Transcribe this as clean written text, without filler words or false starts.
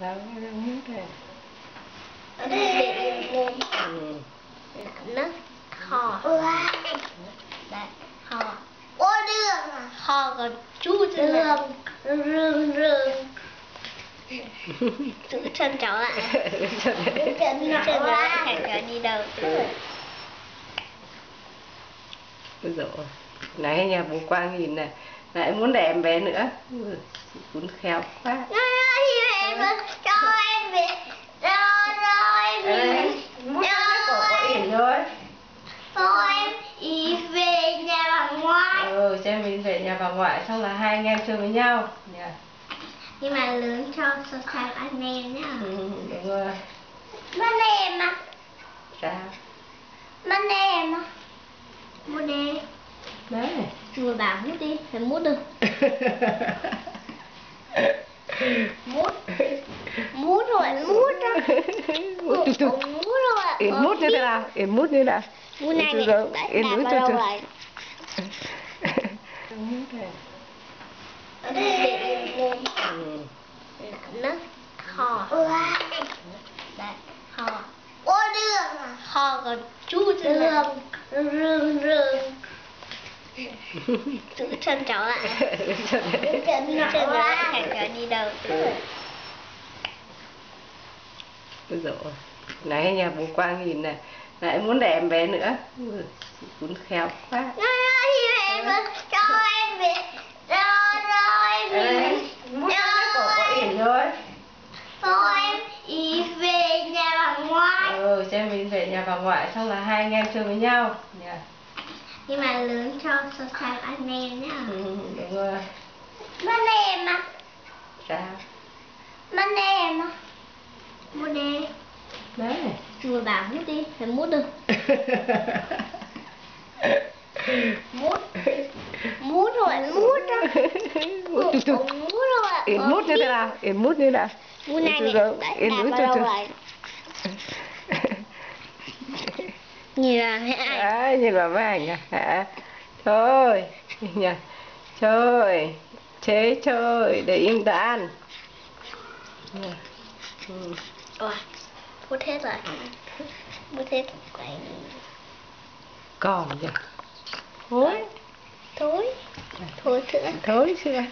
Rau nó mút này. Nó hò. Đấy, hò. Ô đường à? Hò còn chú đường. Rương. Giữ chân cháu lại. Giữ chân cháu lại. Thằng cháu đi đâu? Ôi dồi, nãy nhà bố Quang nhìn này, lại muốn để em bé nữa. Cuốn khéo quá. Cho em về. Rồi Mút cái cổ có ỉn thôi. Thôi em ý về nhà bà ngoại. Cho em mình về nhà bà ngoại xong là hai anh em chơi với nhau. Nhưng mà lớn cho so sánh anh em nhá. Đúng rồi. Mất em à? Sao? Mất em à? Mua đi. Đấy. Người bảo mút đi, phải mút được. Mút rồi, mút đó. Mút rồi. Yến mút như thế nào? Yến mút như nào? Mút này này, Yến mút vào đâu lại. Mút này. Nó hò. Đấy, hò. Ô đường à? Hò còn chú đường. Giữ chân cháu lại. Giữ chân cháu lại. Thằng cháu đi đâu? Ôi dồi, nãy nhà bố Quang nhìn này, lại muốn để em bé nữa. Cuốn khéo quá. Cho em về. Rồi Mút cái cổ có ỉn thôi. Thôi em ý về nhà bà ngoại. Cho em mình về nhà bà ngoại xong là hai anh em chơi với nhau. Nhưng mà lớn cho so sánh anh em nhá. Đúng rồi. Mất em à? Sao? Mất em à? Mua đi. Đấy. Người bảo mút đi, phải mút được. Mút rồi, mút đó. Mút rồi. Yến mút như thế nào? Yến mút như nào? Mút này này, Yến mút cho chú. Nhìn là mấy ảnh. Đấy, nhìn vào mấy ảnh à? Hả? Thôi, nhỉ? Chơi, chế chơi, để im đàn. Ôi, phút hết rồi. Phút hết. Còn nhỉ? Thối. Thối. Thối sữa. Thối chưa?